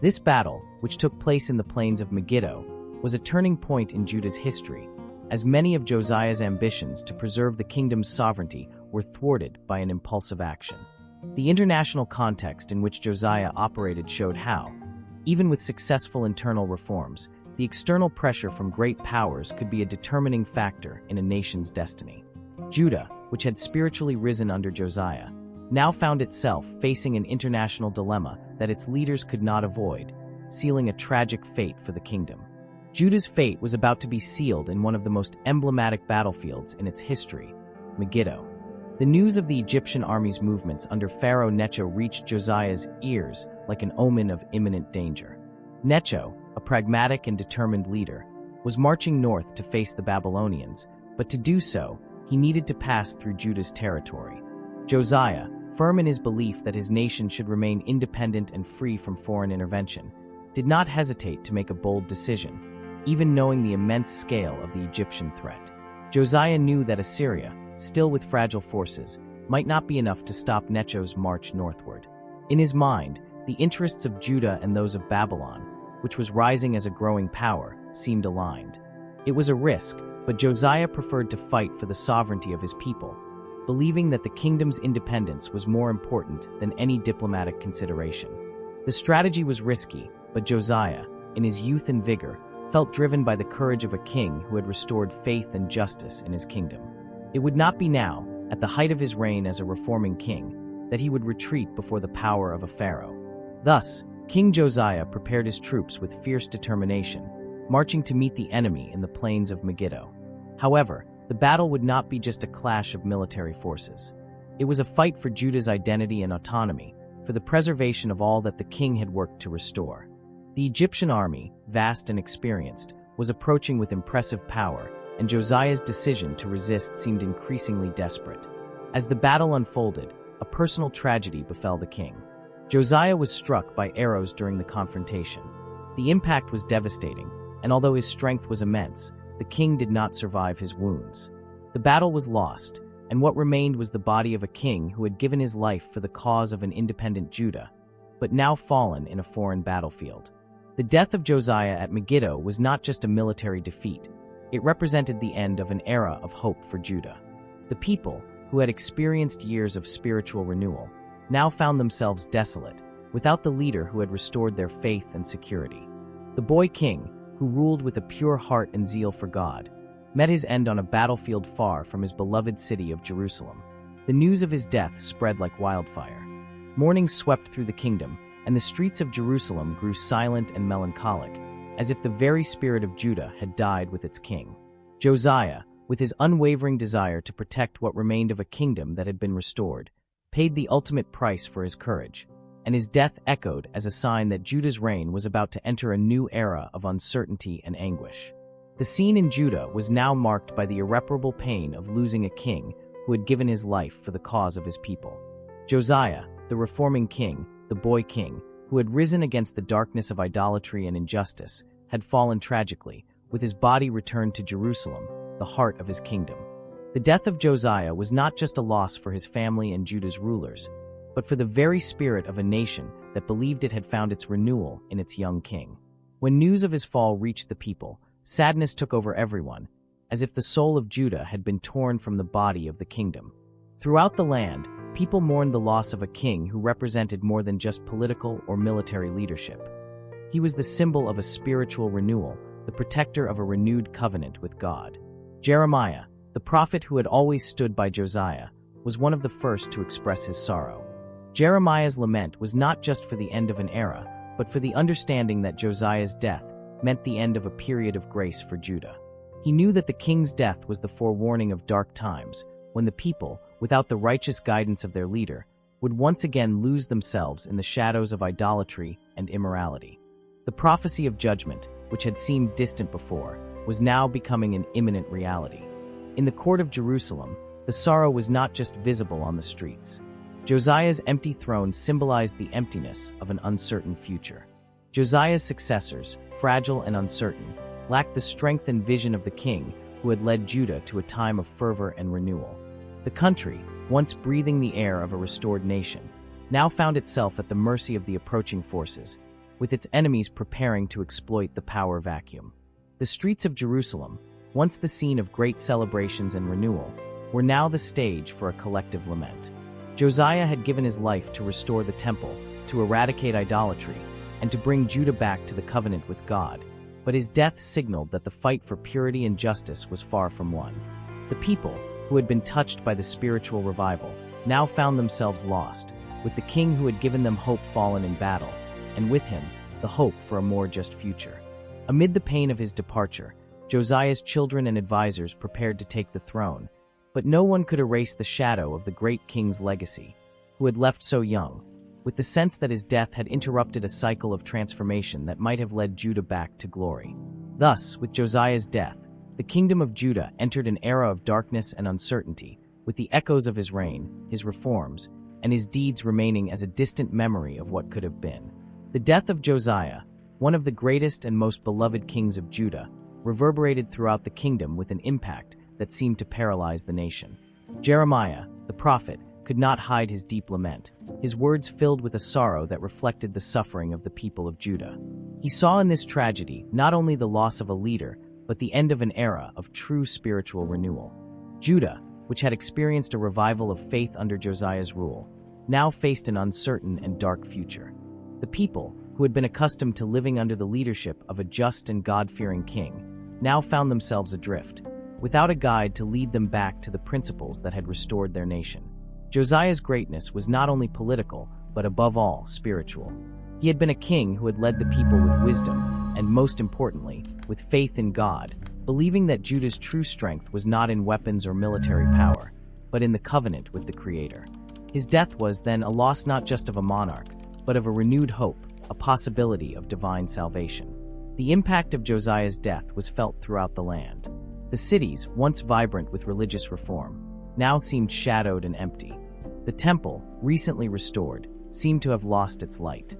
This battle, which took place in the plains of Megiddo, was a turning point in Judah's history, as many of Josiah's ambitions to preserve the kingdom's sovereignty were thwarted by an impulsive action. The international context in which Josiah operated showed how, even with successful internal reforms, the external pressure from great powers could be a determining factor in a nation's destiny. Judah, which had spiritually risen under Josiah, now found itself facing an international dilemma that its leaders could not avoid, sealing a tragic fate for the kingdom. Judah's fate was about to be sealed in one of the most emblematic battlefields in its history, Megiddo. The news of the Egyptian army's movements under Pharaoh Necho reached Josiah's ears like an omen of imminent danger. Necho, a pragmatic and determined leader, was marching north to face the Babylonians, but to do so, he needed to pass through Judah's territory. Josiah, firm in his belief that his nation should remain independent and free from foreign intervention, did not hesitate to make a bold decision, even knowing the immense scale of the Egyptian threat. Josiah knew that Assyria, still with fragile forces, might not be enough to stop Necho's march northward. In his mind, the interests of Judah and those of Babylon, which was rising as a growing power, seemed aligned. It was a risk, but Josiah preferred to fight for the sovereignty of his people, believing that the kingdom's independence was more important than any diplomatic consideration. The strategy was risky, but Josiah, in his youth and vigor, felt driven by the courage of a king who had restored faith and justice in his kingdom. It would not be now, at the height of his reign as a reforming king, that he would retreat before the power of a pharaoh. Thus, King Josiah prepared his troops with fierce determination, marching to meet the enemy in the plains of Megiddo. However, the battle would not be just a clash of military forces. It was a fight for Judah's identity and autonomy, for the preservation of all that the king had worked to restore. The Egyptian army, vast and experienced, was approaching with impressive power, and Josiah's decision to resist seemed increasingly desperate. As the battle unfolded, a personal tragedy befell the king. Josiah was struck by arrows during the confrontation. The impact was devastating, and although his strength was immense, the king did not survive his wounds. The battle was lost, and what remained was the body of a king who had given his life for the cause of an independent Judah, but now fallen in a foreign battlefield. The death of Josiah at Megiddo was not just a military defeat. It represented the end of an era of hope for Judah. The people, who had experienced years of spiritual renewal, now found themselves desolate, without the leader who had restored their faith and security. The boy king, who ruled with a pure heart and zeal for God, met his end on a battlefield far from his beloved city of Jerusalem. The news of his death spread like wildfire. Mourning swept through the kingdom, and the streets of Jerusalem grew silent and melancholic, as if the very spirit of Judah had died with its king. Josiah, with his unwavering desire to protect what remained of a kingdom that had been restored, paid the ultimate price for his courage, and his death echoed as a sign that Judah's reign was about to enter a new era of uncertainty and anguish. The scene in Judah was now marked by the irreparable pain of losing a king who had given his life for the cause of his people. Josiah, the reforming king, the boy king, who had risen against the darkness of idolatry and injustice, had fallen tragically, with with his body returned to Jerusalem, the heart of his kingdom. The death of Josiah was not just a loss for his family and Judah's rulers, but for the very spirit of a nation that believed it had found its renewal in its young king. When news of his fall reached the people, sadness took over everyone, as if the soul of Judah had been torn from the body of the kingdom. Throughout the land, people mourned the loss of a king who represented more than just political or military leadership. He was the symbol of a spiritual renewal, the protector of a renewed covenant with God. Jeremiah, the prophet who had always stood by Josiah, was one of the first to express his sorrow. Jeremiah's lament was not just for the end of an era, but for the understanding that Josiah's death meant the end of a period of grace for Judah. He knew that the king's death was the forewarning of dark times, when the people, without the righteous guidance of their leader, would once again lose themselves in the shadows of idolatry and immorality. The prophecy of judgment, which had seemed distant before, was now becoming an imminent reality. In the court of Jerusalem, the sorrow was not just visible on the streets. Josiah's empty throne symbolized the emptiness of an uncertain future. Josiah's successors, fragile and uncertain, lacked the strength and vision of the king who had led Judah to a time of fervor and renewal. The country, once breathing the air of a restored nation, now found itself at the mercy of the approaching forces, with its enemies preparing to exploit the power vacuum. The streets of Jerusalem, once the scene of great celebrations and renewal, were now the stage for a collective lament. Josiah had given his life to restore the temple, to eradicate idolatry, and to bring Judah back to the covenant with God, but his death signaled that the fight for purity and justice was far from won. The people, who had been touched by the spiritual revival, now found themselves lost, with the king who had given them hope fallen in battle, and with him, the hope for a more just future. Amid the pain of his departure, Josiah's children and advisors prepared to take the throne, but no one could erase the shadow of the great king's legacy, who had left so young, with the sense that his death had interrupted a cycle of transformation that might have led Judah back to glory. Thus, with Josiah's death, the kingdom of Judah entered an era of darkness and uncertainty, with the echoes of his reign, his reforms, and his deeds remaining as a distant memory of what could have been. The death of Josiah, one of the greatest and most beloved kings of Judah, reverberated throughout the kingdom with an impact that seemed to paralyze the nation. Jeremiah, the prophet, could not hide his deep lament, his words filled with a sorrow that reflected the suffering of the people of Judah. He saw in this tragedy not only the loss of a leader, but the end of an era of true spiritual renewal. Judah, which had experienced a revival of faith under Josiah's rule, now faced an uncertain and dark future. The people, who had been accustomed to living under the leadership of a just and God-fearing king, now found themselves adrift, without a guide to lead them back to the principles that had restored their nation. Josiah's greatness was not only political, but above all, spiritual. He had been a king who had led the people with wisdom, and most importantly, with faith in God, believing that Judah's true strength was not in weapons or military power, but in the covenant with the Creator. His death was, then, a loss not just of a monarch, but of a renewed hope, a possibility of divine salvation. The impact of Josiah's death was felt throughout the land. The cities, once vibrant with religious reform, now seemed shadowed and empty. The temple, recently restored, seemed to have lost its light.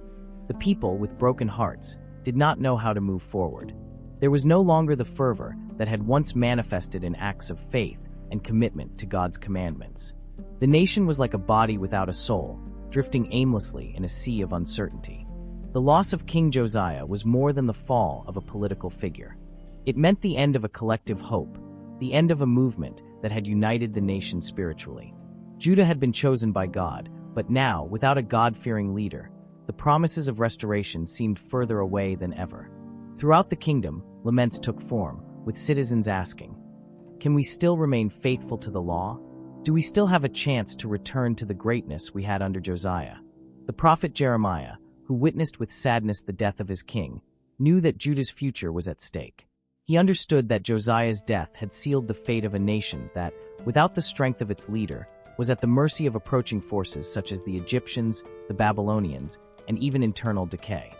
The people, with broken hearts, did not know how to move forward. There was no longer the fervor that had once manifested in acts of faith and commitment to God's commandments. The nation was like a body without a soul, drifting aimlessly in a sea of uncertainty. The loss of King Josiah was more than the fall of a political figure. It meant the end of a collective hope, the end of a movement that had united the nation spiritually. Judah had been chosen by God, but now, without a God-fearing leader, the promises of restoration seemed further away than ever. Throughout the kingdom, laments took form, with citizens asking, "Can we still remain faithful to the law? Do we still have a chance to return to the greatness we had under Josiah?" The prophet Jeremiah, who witnessed with sadness the death of his king, knew that Judah's future was at stake. He understood that Josiah's death had sealed the fate of a nation that, without the strength of its leader, was at the mercy of approaching forces such as the Egyptians, the Babylonians, and even internal decay.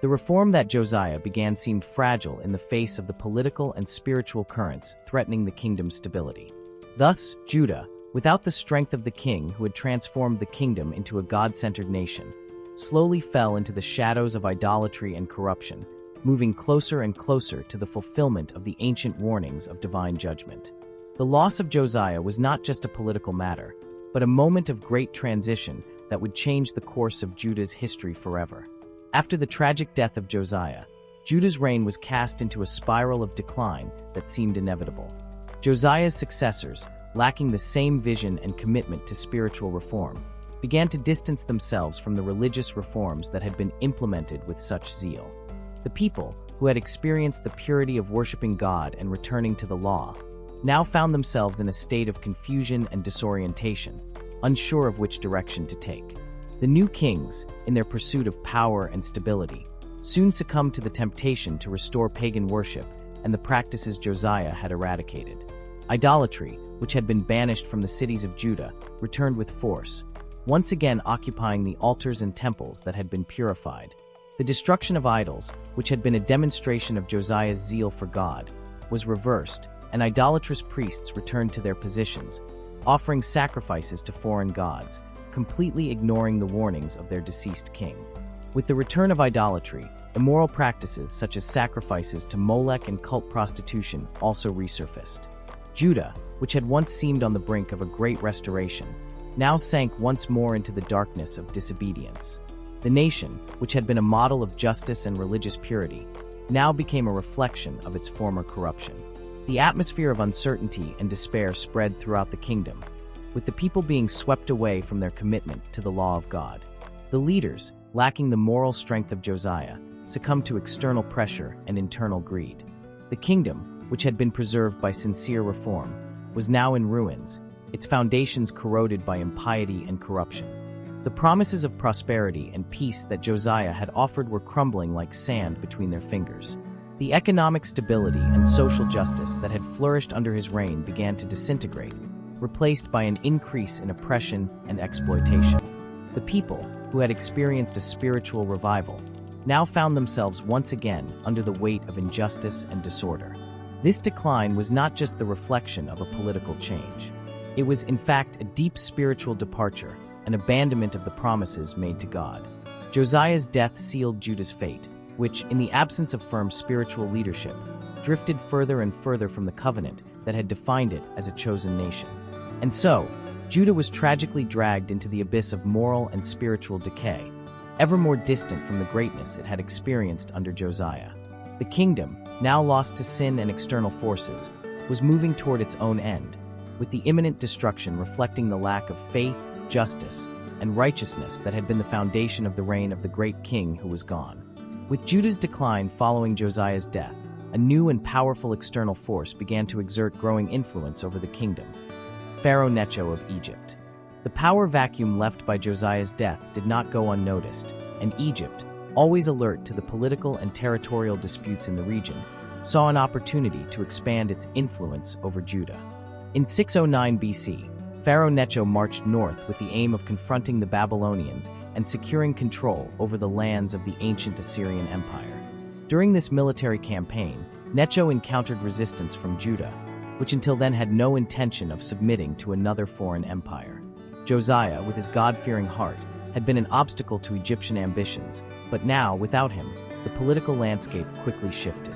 The reform that Josiah began seemed fragile in the face of the political and spiritual currents threatening the kingdom's stability. Thus, Judah, without the strength of the king who had transformed the kingdom into a God-centered nation, slowly fell into the shadows of idolatry and corruption, moving closer and closer to the fulfillment of the ancient warnings of divine judgment. The loss of Josiah was not just a political matter, but a moment of great transition that would change the course of Judah's history forever. After the tragic death of Josiah, Judah's reign was cast into a spiral of decline that seemed inevitable. Josiah's successors, lacking the same vision and commitment to spiritual reform, began to distance themselves from the religious reforms that had been implemented with such zeal. The people, who had experienced the purity of worshiping God and returning to the law, now found themselves in a state of confusion and disorientation, unsure of which direction to take. The new kings, in their pursuit of power and stability, soon succumbed to the temptation to restore pagan worship and the practices Josiah had eradicated. Idolatry, which had been banished from the cities of Judah, returned with force, once again occupying the altars and temples that had been purified. The destruction of idols, which had been a demonstration of Josiah's zeal for God, was reversed, and idolatrous priests returned to their positions, offering sacrifices to foreign gods, completely ignoring the warnings of their deceased king. With the return of idolatry, immoral practices such as sacrifices to Molech and cult prostitution also resurfaced. Judah, which had once seemed on the brink of a great restoration, now sank once more into the darkness of disobedience. The nation, which had been a model of justice and religious purity, now became a reflection of its former corruption. The atmosphere of uncertainty and despair spread throughout the kingdom, with the people being swept away from their commitment to the law of God. The leaders, lacking the moral strength of Josiah, succumbed to external pressure and internal greed. The kingdom, which had been preserved by sincere reform, was now in ruins, its foundations corroded by impiety and corruption. The promises of prosperity and peace that Josiah had offered were crumbling like sand between their fingers. The economic stability and social justice that had flourished under his reign began to disintegrate, replaced by an increase in oppression and exploitation. The people, who had experienced a spiritual revival, now found themselves once again under the weight of injustice and disorder. This decline was not just the reflection of a political change. It was, in fact, a deep spiritual departure, an abandonment of the promises made to God. Josiah's death sealed Judah's fate, which, in the absence of firm spiritual leadership, drifted further and further from the covenant that had defined it as a chosen nation. And so, Judah was tragically dragged into the abyss of moral and spiritual decay, ever more distant from the greatness it had experienced under Josiah. The kingdom, now lost to sin and external forces, was moving toward its own end, with the imminent destruction reflecting the lack of faith, justice, and righteousness that had been the foundation of the reign of the great king who was gone. With Judah's decline following Josiah's death, a new and powerful external force began to exert growing influence over the kingdom: Pharaoh Necho of Egypt. The power vacuum left by Josiah's death did not go unnoticed, and Egypt, always alert to the political and territorial disputes in the region, saw an opportunity to expand its influence over Judah. In 609 BC, Pharaoh Necho marched north with the aim of confronting the Babylonians and securing control over the lands of the ancient Assyrian Empire. During this military campaign, Necho encountered resistance from Judah, which until then had no intention of submitting to another foreign empire. Josiah, with his God-fearing heart, had been an obstacle to Egyptian ambitions, but now, without him, the political landscape quickly shifted.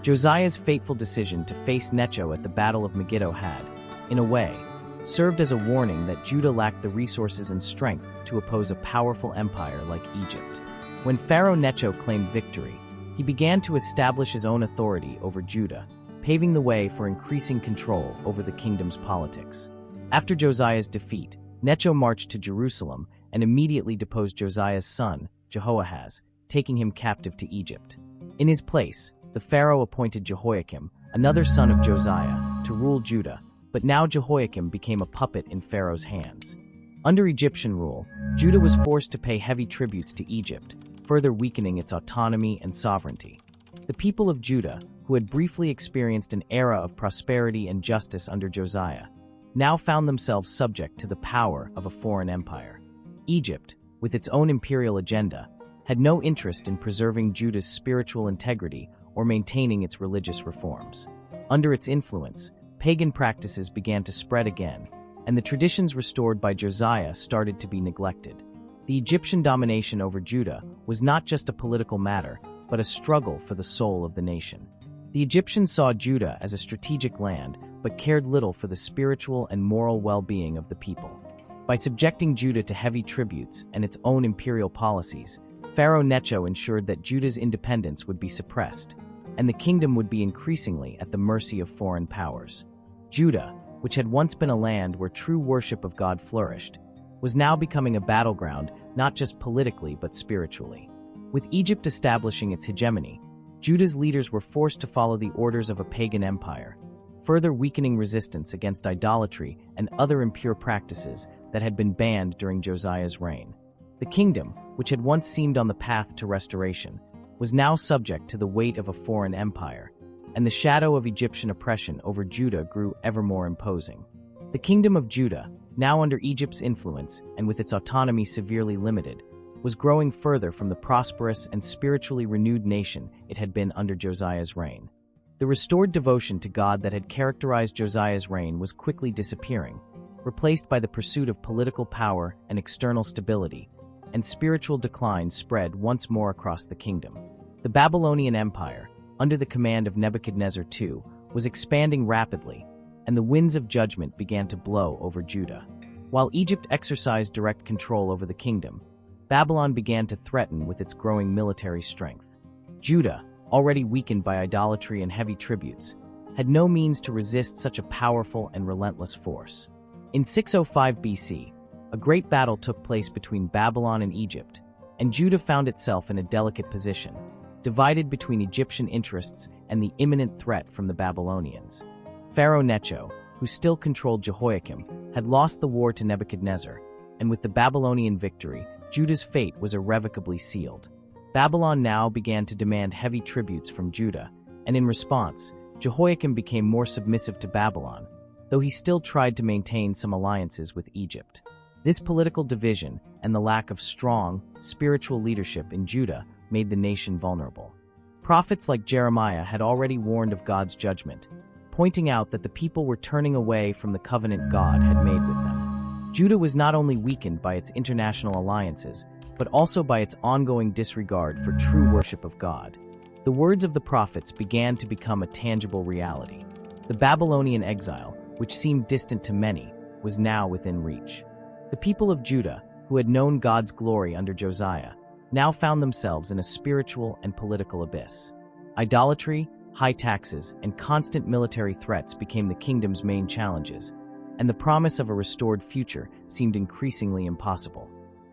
Josiah's fateful decision to face Necho at the Battle of Megiddo had, in a way, served as a warning that Judah lacked the resources and strength to oppose a powerful empire like Egypt. When Pharaoh Necho claimed victory, he began to establish his own authority over Judah, paving the way for increasing control over the kingdom's politics. After Josiah's defeat, Necho marched to Jerusalem and immediately deposed Josiah's son, Jehoahaz, taking him captive to Egypt. In his place, the pharaoh appointed Jehoiakim, another son of Josiah, to rule Judah, but now Jehoiakim became a puppet in Pharaoh's hands. Under Egyptian rule, Judah was forced to pay heavy tributes to Egypt, further weakening its autonomy and sovereignty. The people of Judah, who had briefly experienced an era of prosperity and justice under Josiah, now found themselves subject to the power of a foreign empire. Egypt, with its own imperial agenda, had no interest in preserving Judah's spiritual integrity or maintaining its religious reforms. Under its influence, pagan practices began to spread again, and the traditions restored by Josiah started to be neglected. The Egyptian domination over Judah was not just a political matter, but a struggle for the soul of the nation. The Egyptians saw Judah as a strategic land, but cared little for the spiritual and moral well-being of the people. By subjecting Judah to heavy tributes and its own imperial policies, Pharaoh Necho ensured that Judah's independence would be suppressed, and the kingdom would be increasingly at the mercy of foreign powers. Judah, which had once been a land where true worship of God flourished, was now becoming a battleground not just politically but spiritually. With Egypt establishing its hegemony, Judah's leaders were forced to follow the orders of a pagan empire, further weakening resistance against idolatry and other impure practices that had been banned during Josiah's reign. The kingdom, which had once seemed on the path to restoration, was now subject to the weight of a foreign empire, and the shadow of Egyptian oppression over Judah grew ever more imposing. The Kingdom of Judah, now under Egypt's influence and with its autonomy severely limited, was growing further from the prosperous and spiritually renewed nation it had been under Josiah's reign. The restored devotion to God that had characterized Josiah's reign was quickly disappearing, replaced by the pursuit of political power and external stability, and spiritual decline spread once more across the kingdom. The Babylonian Empire, under the command of Nebuchadnezzar II, was expanding rapidly, and the winds of judgment began to blow over Judah. While Egypt exercised direct control over the kingdom, Babylon began to threaten with its growing military strength. Judah, already weakened by idolatry and heavy tributes, had no means to resist such a powerful and relentless force. In 605 BC, a great battle took place between Babylon and Egypt, and Judah found itself in a delicate position, divided between Egyptian interests and the imminent threat from the Babylonians. Pharaoh Necho, who still controlled Jehoiakim, had lost the war to Nebuchadnezzar, and with the Babylonian victory, Judah's fate was irrevocably sealed. Babylon now began to demand heavy tributes from Judah, and in response, Jehoiakim became more submissive to Babylon, though he still tried to maintain some alliances with Egypt. This political division and the lack of strong, spiritual leadership in Judah made the nation vulnerable. Prophets like Jeremiah had already warned of God's judgment, pointing out that the people were turning away from the covenant God had made with them. Judah was not only weakened by its international alliances, but also by its ongoing disregard for true worship of God. The words of the prophets began to become a tangible reality. The Babylonian exile, which seemed distant to many, was now within reach. The people of Judah, who had known God's glory under Josiah, now found themselves in a spiritual and political abyss. Idolatry, high taxes, and constant military threats became the kingdom's main challenges, and the promise of a restored future seemed increasingly impossible.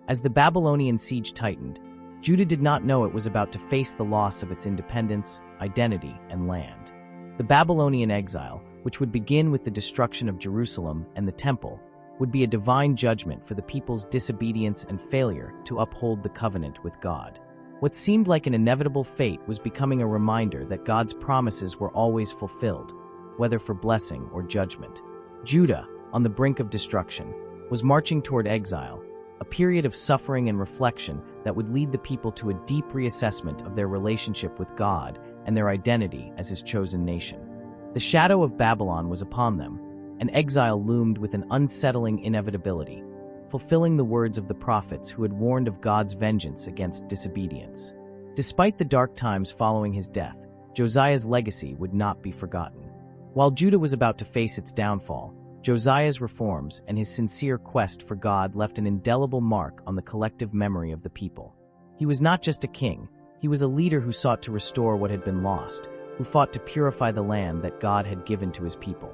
As the Babylonian siege tightened, Judah did not know it was about to face the loss of its independence, identity, and land. The Babylonian exile, which would begin with the destruction of Jerusalem and the Temple, would be a divine judgment for the people's disobedience and failure to uphold the covenant with God. What seemed like an inevitable fate was becoming a reminder that God's promises were always fulfilled, whether for blessing or judgment. Judah, on the brink of destruction, was marching toward exile, a period of suffering and reflection that would lead the people to a deep reassessment of their relationship with God and their identity as His chosen nation. The shadow of Babylon was upon them, and exile loomed with an unsettling inevitability, fulfilling the words of the prophets who had warned of God's vengeance against disobedience. Despite the dark times following his death, Josiah's legacy would not be forgotten. While Judah was about to face its downfall, Josiah's reforms and his sincere quest for God left an indelible mark on the collective memory of the people. He was not just a king, he was a leader who sought to restore what had been lost, who fought to purify the land that God had given to his people.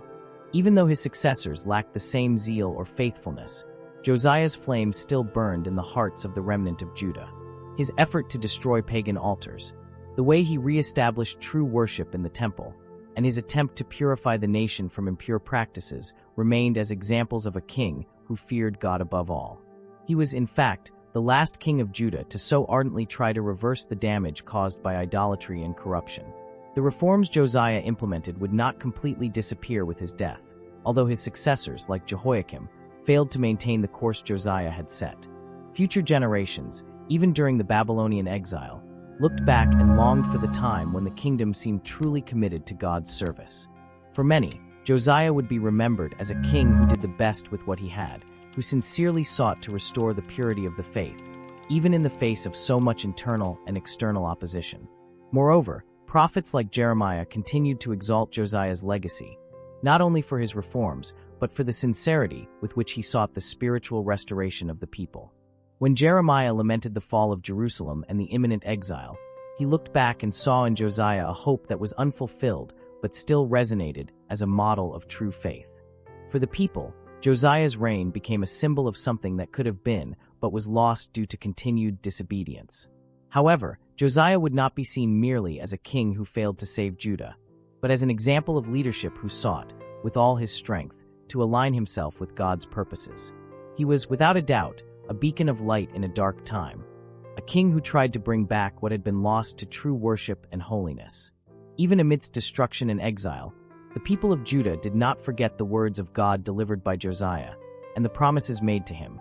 Even though his successors lacked the same zeal or faithfulness, Josiah's flame still burned in the hearts of the remnant of Judah. His effort to destroy pagan altars, the way he re-established true worship in the temple, and his attempt to purify the nation from impure practices remained as examples of a king who feared God above all. He was, in fact, the last king of Judah to so ardently try to reverse the damage caused by idolatry and corruption. The reforms Josiah implemented would not completely disappear with his death, although his successors, like Jehoiakim, failed to maintain the course Josiah had set. Future generations, even during the Babylonian exile, looked back and longed for the time when the kingdom seemed truly committed to God's service. For many, Josiah would be remembered as a king who did the best with what he had, who sincerely sought to restore the purity of the faith, even in the face of so much internal and external opposition. Moreover, prophets like Jeremiah continued to exalt Josiah's legacy, not only for his reforms, but for the sincerity with which he sought the spiritual restoration of the people. When Jeremiah lamented the fall of Jerusalem and the imminent exile, he looked back and saw in Josiah a hope that was unfulfilled but still resonated as a model of true faith. For the people, Josiah's reign became a symbol of something that could have been but was lost due to continued disobedience. However, Josiah would not be seen merely as a king who failed to save Judah, but as an example of leadership who sought, with all his strength, to align himself with God's purposes. He was, without a doubt, a beacon of light in a dark time, a king who tried to bring back what had been lost to true worship and holiness. Even amidst destruction and exile, the people of Judah did not forget the words of God delivered by Josiah, and the promises made to him,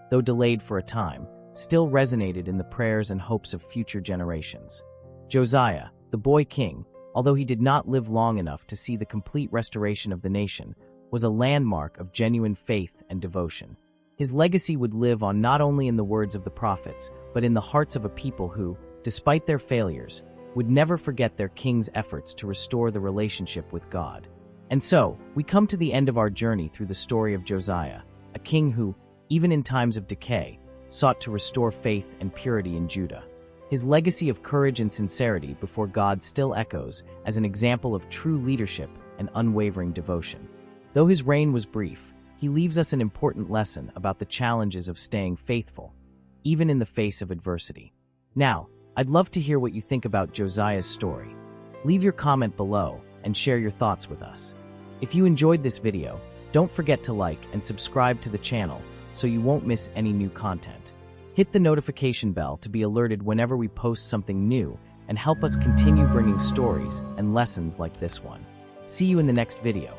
though delayed for a time, still resonated in the prayers and hopes of future generations. Josiah, the boy king, although he did not live long enough to see the complete restoration of the nation, was a landmark of genuine faith and devotion. His legacy would live on not only in the words of the prophets, but in the hearts of a people who, despite their failures, would never forget their king's efforts to restore the relationship with God. And so, we come to the end of our journey through the story of Josiah, a king who, even in times of decay, sought to restore faith and purity in Judah. His legacy of courage and sincerity before God still echoes as an example of true leadership and unwavering devotion. Though his reign was brief, he leaves us an important lesson about the challenges of staying faithful, even in the face of adversity. Now, I'd love to hear what you think about Josiah's story. Leave your comment below and share your thoughts with us. If you enjoyed this video, don't forget to like and subscribe to the channel so you won't miss any new content. Hit the notification bell to be alerted whenever we post something new and help us continue bringing stories and lessons like this one. See you in the next video.